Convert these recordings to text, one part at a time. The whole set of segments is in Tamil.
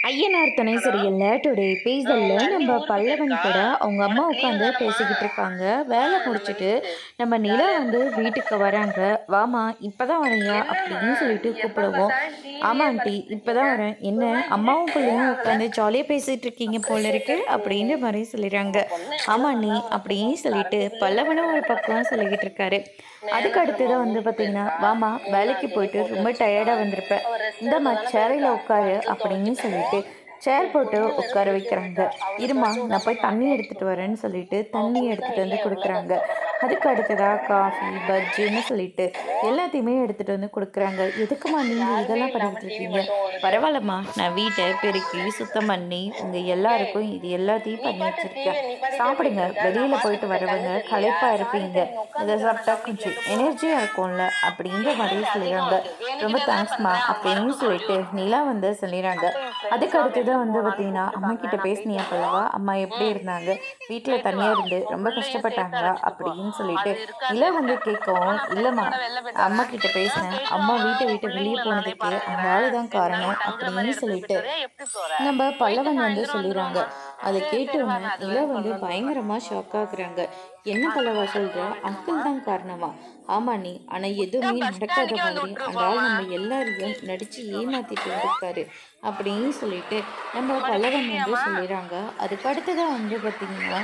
ஐயனார் துணை சரியில்ல டுடே பேசல்ல நம்ம பல்லவன் கூட அவங்க அம்மா உட்காந்து பேசிக்கிட்டு இருக்காங்க. வேலை முடிச்சுட்டு நம்ம நிலா வந்து வீட்டுக்கு வராங்க. வாமா இப்பதான் வரையா அப்படின்னு சொல்லிட்டு கூப்பிடுவோம். ஆமா ஆண்டி இப்பதான் வரேன். என்ன அம்மாவும் பிள்ளையும் உட்காந்து ஜாலியாக பேசிட்டு இருக்கீங்க போல இருக்கு அப்படின்ற மாதிரி சொல்லிடுறாங்க. ஆமா நீ அப்படின்னு சொல்லிட்டு பல்லவனும் ஒரு பக்கம் சொல்லிக்கிட்டு இருக்காரு. அதுக்கு அடுத்ததான் வந்து பார்த்தீங்கன்னா வாமா வேலைக்கு போயிட்டு ரொம்ப டயர்டாக வந்திருப்பேன். இந்தம்மா சேரையில் உட்காரு அப்படின்னு சொல்லிட்டு சேர் போட்டு உட்கார வைக்கிறாங்க. இருமா நான் போய் தண்ணி எடுத்துட்டு வரேன்னு சொல்லிட்டு தண்ணி எடுத்துட்டு வந்து கொடுக்குறாங்க. அதுக்கு அடுத்ததாக காஃபி பஜ்ஜின்னு சொல்லிட்டு எல்லாத்தையுமே எடுத்துட்டு வந்து கொடுக்குறாங்க. எதுக்குமா நீங்கள் இதெல்லாம் பண்ணிக்கிட்டு இருக்கீங்க? பரவாயில்லம்மா நான் வீட்டை பெருக்கி சுத்தம் பண்ணி உங்கள் எல்லாருக்கும் இது எல்லாத்தையும் பண்ணி வச்சுருக்கேன். சாப்பிடுங்க. வெளியில் போயிட்டு வரவங்க களைப்பாக இருப்பீங்க. இதை சாப்பிட்டா கொஞ்சம் எனர்ஜியாக இருக்கும்ல அப்படிங்கிற மாதிரி சொல்லிடுறாங்க. ரொம்ப தேங்க்ஸ்மா அப்படின்னு சொல்லிட்டு நிலா வந்து சொல்லிடுறாங்க. அதுக்கு அடுத்ததான் வந்து பார்த்தீங்கன்னா அம்மா கிட்ட பேசினியா பல்லவா? அம்மா எப்படி இருந்தாங்க? வீட்டில் தனியாக இருந்து ரொம்ப கஷ்டப்பட்டாங்களா அப்படின்னு சொல்லிட்டு நிலா வந்து கேட்கவும், இல்லைம்மா அம்மா கிட்ட பேசினேன். அம்மா வீட்டை விட்டு வெளியே போனதுக்கு அந்த ஆளு தான் காரணம் அப்படின்னு சொல்லிட்டு நம்ம பல்லவன் வந்து சொல்லிடுறாங்க. அதை கேட்டோன்னே நிலா வந்து பயங்கரமா ஷாக் ஆகுறாங்க. என்ன பல்லவா சொல்ற? அங்கிள் தான் காரணமா? ஆமா நீ ஆனா எதுவுமே நடக்காத மாதிரி அந்த ஆள் நம்ம எல்லாரையும் நடிச்சு ஏமாத்திட்டு இருக்காரு அப்படின்னு சொல்லிட்டு நம்ம பல்லவன் வந்து சொல்லிடுறாங்க. அதுக்கு அடுத்ததான் வந்து பார்த்தீங்கன்னா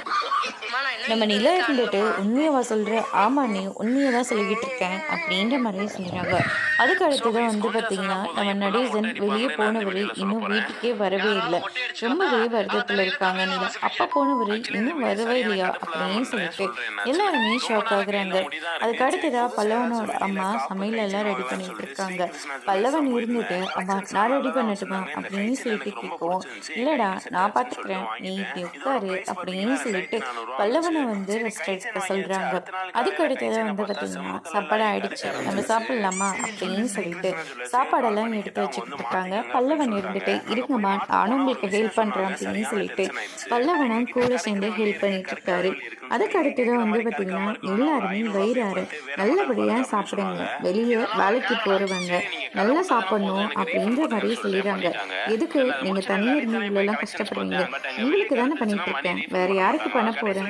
நம்ம நிலா இருந்துட்டு உண்மையவா சொல்கிற? ஆமா நீ உண்மையை தான் சொல்லிக்கிட்டு இருக்கேன் அப்படின்ற மாதிரியே சொல்கிறாங்க. அதுக்கு அடுத்ததான் வந்து பார்த்தீங்கன்னா நம்ம நடேசன் வெளியே போனவர் இன்னும் வீட்டுக்கே வரவே இல்லை. ரொம்பவே வருத்தத்தில் இருக்காங்க நிலா. அப்பா போனவர் இன்னும் வரவே இல்லையா அப்படின்னு சொல்லிட்டு எல்லாருமே ஷாக் ஆகுறாங்க. அதுக்கு அடுத்ததா பல்லவனோட அம்மா சமையல் எல்லாம் ரெடி பண்ணிட்டு இருக்காங்க. பல்லவன் இருந்துட்டு அம்மா நான் ரெடி பண்ணட்டுமா அப்படின்னு சொல்லிட்டு கேட்கவும், இல்லடா நான் பார்த்துக்கிறேன் நீ இப்படி உட்காரு அப்படின்னு சொல்லிட்டு பல்லவனை வந்து ரெஸ்ட் எடுக்க சொல்கிறாங்க. அதுக்கு அடுத்ததாக வந்து பார்த்தீங்கன்னா சாப்பாடு ஆயிடுச்சு நம்ம சாப்பிட்லாமா அப்படின்னு சொல்லிட்டு சாப்பாடெல்லாம் எடுத்து வச்சுக்கிட்டு இருக்காங்க. பல்லவன் இருந்துட்டு இருங்கம்மா நானும் உங்களுக்கு ஹெல்ப் பண்ணுறேன் அப்படின்னு சொல்லிட்டு பல்லவனும் கூட சேர்ந்து ஹெல்ப் பண்ணிட்டு இருக்காரு. அதுக்கு அடுத்ததாக வந்து பார்த்தீங்கன்னா எல்லாருமே வயிறாரு நல்லபடியாக சாப்பிடுங்க. வெளியே வேலைக்கு போகிறவங்க நல்லா சாப்பிடணும் அப்படின்ற மாதிரி சொல்லிடுறாங்க. எதுக்கு நீங்கள் தனியாக இருந்து இவ்வளோலாம் கஷ்டப்படுறீங்க? உங்களுக்கு தானே பண்ணிட்டு இருக்கேன், வேற யாருக்கு பண்ண போகிறேன்?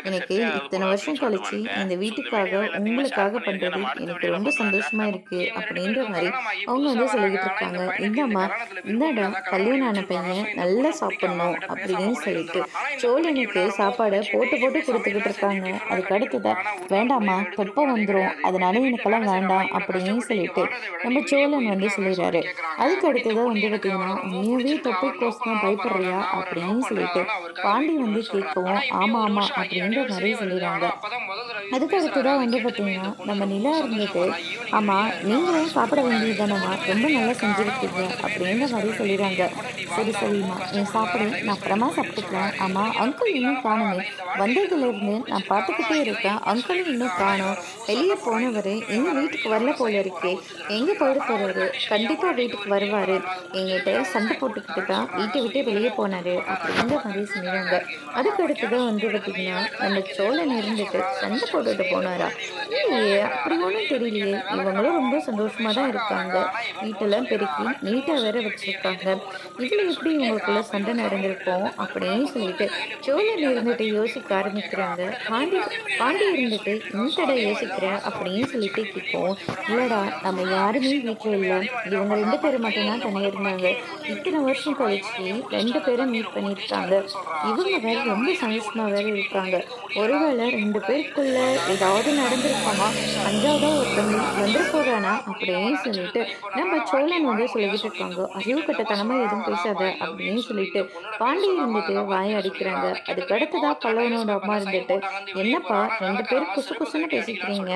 எனக்கு இத்தனை வருஷம் கழிச்சு இந்த வீட்டுக்காக உங்களுக்காக பண்ணுறது எனக்கு ரொம்ப சந்தோஷமாக இருக்குது அப்படின்ற மாதிரி அவங்க வந்து சொல்லிக்கிட்டு இருக்காங்க. இந்தம்மா இந்தாடா கல்யாணம் ஆன பையன் நல்லா சாப்பிட்ணும் அப்படின்னு சொல்லிட்டு சோழனுக்கு சாப்பாடை போட்டு போட்டு கொடுத்துக்கிட்டு இருக்காங்க. அதுக்கு அடுத்ததான் வேண்டாம்மா தொப்பை வந்துடும் அதனால எனக்கெல்லாம் வேண்டாம் அப்படின்னு சொல்லிட்டு நம்ம சோழன் வந்து சொல்லிடுறாரு. அதுக்கு அடுத்ததான் வந்து பார்த்தீங்கன்னா உண்மையாவே தொப்பை கோஸ் தான் பயப்படுறியா அப்படின்னு சொல்லிட்டு பாண்டி வந்து கேட்கவும், ஆமா ஆமா அப்படின்ற மாதிரி சொல்லிடுறாங்க. அதுக்கு அடுத்ததான் வந்து பார்த்தீங்கன்னா நம்ம நிலா இருந்துட்டு ஆமா நீங்களும் சாப்பிட வேண்டியது தானம்மா, ரொம்ப நல்லா செஞ்சுருக்கீங்க அப்படின்ற மாதிரி சொல்லிடுறாங்க. சரி சரிம்மா நீ சாப்பிடு, நான் அப்புறமா சாப்பிட்டுக்கிறேன். ஆமாம் அங்கிள் இன்னும் காணுமே, வந்ததுலேருந்து நான் பார்த்துக்கிட்டே இருக்கேன் அங்கிளும் இன்னும் காணும். வெளியே போனவர் இன்னும் வீட்டுக்கு வரல போல இருக்கே, எங்கே போயிட போகிறாரு? கண்டிப்பாக வீட்டுக்கு வருவார், எங்கிட்ட சண்டை போட்டுக்கிட்டு தான் வீட்டை விட்டு வெளியே போனார் அப்படின்ற மாதிரி சொல்லிடுறாங்க. அதுக்கு அடுத்ததான் வந்து பார்த்தீங்கன்னா நம்ம சோழன் இருந்துட்டு சண்டை போட்டுட்டு போனாரா? இல்லையே அப்படி ஒன்றும் தெரியலையே, இவங்களும் ரொம்ப சந்தோஷமாக தான் இருக்காங்க. வீட்டெல்லாம் பெருக்கி நீட்டாக வேற வச்சுருக்காங்க. இதில் எப்படி இவங்களுக்குள்ள சண்டை நடந்திருக்கோம் அப்படின்னு சொல்லிட்டு சோழன் இருந்துட்டு யோசிக்க ஆரம்பிக்கிறாங்க. பாண்டி பாண்டி இருந்துட்டு இன்டடா யோசிக்கிற அப்படின்னு சொல்லிட்டு கேட்கும். இல்லடா நம்ம யாருமே வீட்டில் இல்லை, இவங்க ரெண்டு பேரும் மட்டும்தான் தனியாக இருந்தாங்க. இத்தனை வருஷம் கழிச்சு ரெண்டு பேரும் மீட் பண்ணியிருக்காங்க. இவங்க வேற ரொம்ப சந்தோஷமாக வேற இருக்காங்க. ஒருவேளை ரெண்டு பேருக்குள்ள ஏதாவது நடந்திருக்காமா, அஞ்சாவதா ஒருத்தவங்க வந்துட போறானா அப்படின்னு சொல்லிட்டு நம்ம சோழன் வந்து சொல்லிக்கிட்டு இருக்காங்க. அறிவு கட்டத்தனமா எதுவும் பேசாத அப்படின்னு சொல்லிட்டு பாண்டி இருந்துட்டு வாய அடிக்கிறாங்க. அதுக்கு அடுத்ததா பல்லவனோட அம்மா இருந்துட்டு என்னப்பா ரெண்டு பேரும் குசு குசுன்னு பேசிக்கிறீங்க,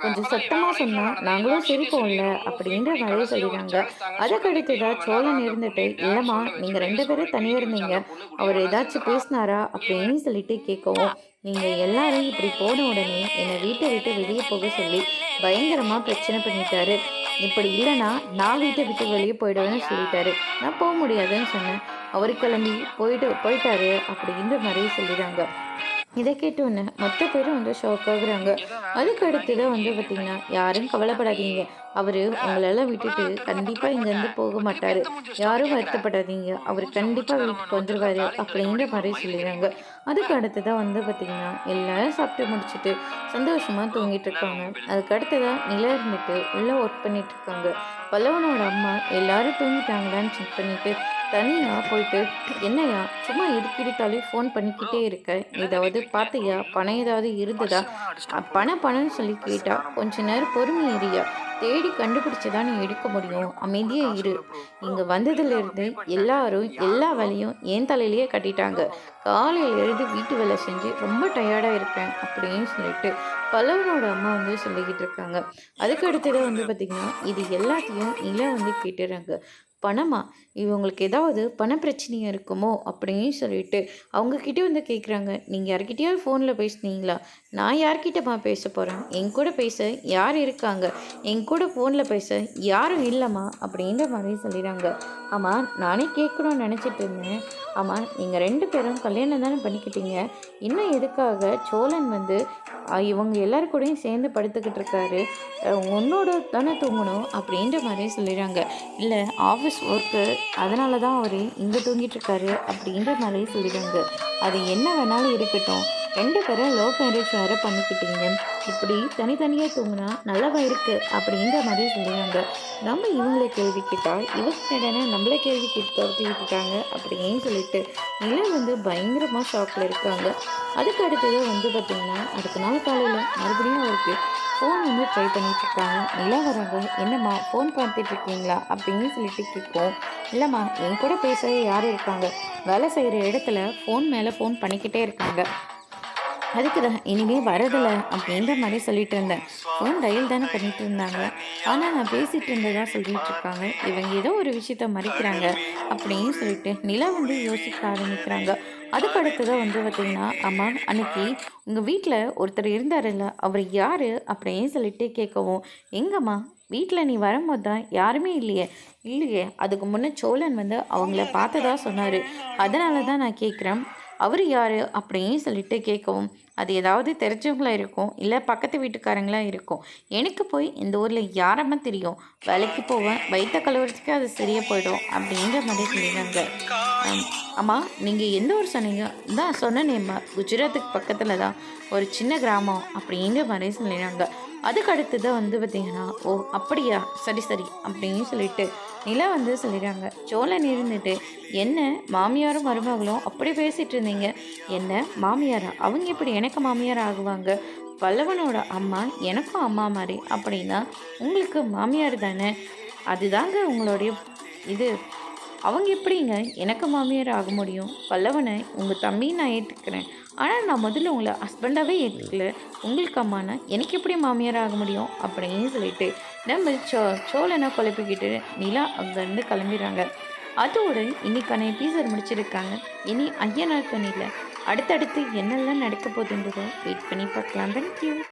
கொஞ்சம் சத்தமா சொன்னா நாங்களும் சிரிப்போம்ல அப்படின்ற மாதிரி சொல்லிடுறாங்க. அதுக்கு அடுத்ததா சோழன் இருந்துட்டு இல்லம்மா நீங்க ரெண்டு பேரும் தனியா இருந்தீங்க, அவர் ஏதாச்சும் பேசினாரா அப்படின்னு சொல்லிட்டு கேட்கவும், நீங்கள் எல்லாரும் இப்படி போன உடனே என்னை வீட்டை விட்டு வெளியே போக சொல்லி பயங்கரமாக பிரச்சனை பண்ணிட்டாரு. இப்படி இல்லைன்னா நான் வீட்டை விட்டு வெளியே போயிடுவேன்னு சொல்லிட்டாரு. நான் போக முடியாதுன்னு சொன்னேன். அவர் கிளம்பி போயிட்டாரு அப்படின்ற மாதிரி சொல்லிடுறாங்க. இதை கேட்டோன்னே மொத்த பேரும் வந்து ஷாக் ஆகுறாங்க. அதுக்கு அடுத்து தான் வந்து பார்த்தீங்கன்னா, யாரும் கவலைப்படாதீங்க. அவரு உங்களெல்லாம் விட்டுட்டு கண்டிப்பா இங்கேருந்து போக மாட்டாரு. யாரும் வருத்தப்படாதீங்க. அவரு கண்டிப்பா வீட்டுக்கு வந்துருவாரு அப்படின்ற மாரி சொல்லிடுறாங்க. அதுக்கு அடுத்து தான் வந்து பார்த்தீங்கன்னா, எல்லாரும் சாப்பிட்டு முடிச்சுட்டு சந்தோஷமா தூங்கிட்டு இருக்காங்க. அதுக்கு அடுத்ததா நிலா இருந்துட்டு உள்ள ஒர்க் பண்ணிட்டு இருக்காங்க. பல்லவனோட அம்மா எல்லாரும் தூங்கிட்டாங்களான்னு செக் பண்ணிட்டு தனியா போயிட்டு, "என்னய்யா சும்மா எதுக்கு எடுத்தாலும் ஃபோன் பண்ணிக்கிட்டே இருக்க? ஏதாவது பார்த்தியா? பணம் ஏதாவது இருந்ததா?" பணம் பணம்னு சொல்லி கேட்டா, "கொஞ்ச நேரம் பொறுமை இரியா. தேடி கண்டுபிடிச்சு தான் நீ எடுக்க முடியும். அமைதியா இரு. இங்க வந்ததுலேருந்து எல்லாரும் எல்லா வேலையும் என் தலையிலேயே கட்டிட்டாங்க. காலையிலேருந்து வீட்டு வேலை செஞ்சு ரொம்ப டயர்டா இருக்கேன்." அப்படின்னு சொல்லிட்டு பல்லவனோட அம்மா வந்து சொல்லிக்கிட்டு இருக்காங்க. அதுக்கு அடுத்தது வந்து பார்த்திங்கன்னா, இது எல்லாத்தையும் நிலா வந்து கேட்டுறாங்க. பணமா? இவங்களுக்கு ஏதாவது பண பிரச்சனையா இருக்குமோ? அப்படின்னு சொல்லிட்டு அவங்கக்கிட்ட வந்து கேட்குறாங்க. "நீங்க யார்கிட்டயாவது ஃபோனில் பேசுனீங்களா?" "நான் யார்கிட்டம்மா பேச போறேன்? என்கூட பேச யார் இருக்காங்க? என்கூட ஃபோனில் பேச யாரும் இல்லைம்மா." அப்படின்ற மாதிரி சொல்லிடுறாங்க. ஆமாம், நானே கேட்கணும்னு நினச்சிட்டு இருந்தேன். ஆமாம், நீங்கள் 2 பேரும் கல்யாணம் தானே பண்ணிக்கிட்டீங்க. இன்னும் எதுக்காக சோழன் வந்து இவங்க எல்லார் கூடயும் சேர்ந்து படுத்துக்கிட்டு இருக்காரு? உன்னோட தானே தூங்கணும் அப்படின்ற மாதிரி சொல்லிடுறாங்க. "இல்லை, ஆஃபீஸ் ஒர்க்கு, அதனால தான் அவர் இங்கே தூங்கிட்டு இருக்காரு." அப்படின்ற மாதிரி சொல்லிடுறாங்க. அது என்ன வேணாலும் இருக்கட்டும். 2 பேரும் லவ் மேரேஜ் வேறு பண்ணிக்கிட்டீங்க. இப்படி தனித்தனியாக தூங்கினா நல்லவா இருக்கு அப்படின்ற மாதிரி சொல்லிடுறாங்க. நம்ம இவங்களை கேள்வி கேட்டால் இவங்க என்னன்னா நம்மளை கேள்வி கேட்டு துரத்தி விட்டுட்டாங்க அப்படின்னு சொல்லிட்டு நிலா வந்து பயங்கரமாக ஷாக்கில் இருக்காங்க. அதுக்கு அடுத்தது வந்து பார்த்திங்கன்னா, அடுத்த நாள் காலையில் மறுபடியும் அவருக்கு ஃபோன் வந்து ட்ரை பண்ணிகிட்ருக்காங்க. நிலா வராங்க. "என்னம்மா ஃபோன் பார்த்துட்ருக்கீங்களா?" அப்படின்னு சொல்லிட்டு கேட்கும். "இல்லைம்மா, என் கூட பேச யார் இருக்காங்க? வேலை செய்கிற இடத்துல ஃபோன் மேலே ஃபோன் பண்ணிக்கிட்டே இருக்காங்க. அதுக்கு தான் இனிமே வரதில்ல." அப்படின்ற மாதிரி சொல்லிட்டு இருந்தேன். ஃபோன் டயல் தானே பண்ணிட்டு இருந்தாங்க. ஆனால் நான் பேசிகிட்டு இருந்ததா சொல்லிட்டு இருக்காங்க. இவங்க ஏதோ ஒரு விஷயத்த மறைக்கிறாங்க அப்படின்னு சொல்லிட்டு நிலா வந்து யோசிக்க ஆரம்பிக்கிறாங்க. அதுக்கு அடுத்ததாக வந்து பார்த்திங்கன்னா, "அம்மா, அன்னைக்கு உங்கள் வீட்டில் ஒருத்தர் இருந்தாருல்ல, அவர் யார்?" அப்படின்னு சொல்லிட்டு கேட்கவும், "எங்கம்மா வீட்டில் நீ வரும்போது தான் யாருமே இல்லையே." "இல்லையே, அதுக்கு முன்னே சோழன் வந்து அவங்கள பார்த்ததா சொன்னார். அதனால தான் நான் கேட்குறேன். அவர் யார்?" அப்படின்னு சொல்லிட்டு கேட்கவும், "அது ஏதாவது தெரிஞ்சவங்களா இருக்கும், இல்லை பக்கத்து வீட்டுக்காரங்களா இருக்கும். எனக்கு போய் இந்த ஊரில் யாரம்மா தெரியும்? வேலைக்கு போவேன், வயிற்ற கழுவுறதுக்கே அது சரியாக போயிடும்." அப்படின்ற மாதிரி சொல்லிடுறாங்க. "அம்மா, நீங்கள் எந்த ஊர் சொன்னீங்க?" "தான் சொன்னேனேம்மா, குஜராத்துக்கு பக்கத்தில் தான் ஒரு சின்ன கிராமம்." அப்படின்ற மாதிரி சொல்லிடுறாங்க. அதுக்கு அடுத்தது வந்து பார்த்திங்கன்னா, "ஓ அப்படியா, சரி சரி." அப்படின்னு சொல்லிட்டு நிலா வந்து சொல்லிடுறாங்க. சோழன் இருந்துட்டு, "என்ன மாமியாரும் மருமகளும் அப்படி பேசிகிட்டு இருந்தீங்க? என்ன மாமியாரா? அவங்க எப்படி எனக்கு மாமியார் ஆகுவாங்க? பல்லவனோட அம்மா எனக்கும் அம்மா மாதிரி. அப்படின்னா உங்களுக்கு மாமியார் தானே? அதுதாங்க உங்களுடைய இது. அவங்க எப்படிங்க எனக்கு மாமியார் ஆக முடியும்? பல்லவனை உங்கள் தம்பின்னு நான் ஏற்றுக்கிறேன். ஆனால் நான் முதல்ல உங்களை ஹஸ்பண்டாகவே ஏற்றுக்கல. உங்களுக்கு அம்மானா எனக்கு எப்படி மாமியார் ஆக முடியும்?" அப்படின்னு சொல்லிட்டு நம்ம சோழனை குழப்பிக்கிட்டு நிலா அங்கேருந்து கிளம்பிடுறாங்க. அதோடு இன்னைக்கான எபிசோட் முடிச்சிருக்காங்க. இனி ஐயனார் துணையில் அடுத்தடுத்து என்னெல்லாம் நடக்க போகுதுன்றதை வெயிட் பண்ணி பார்க்கலாம். தேங்க்யூ.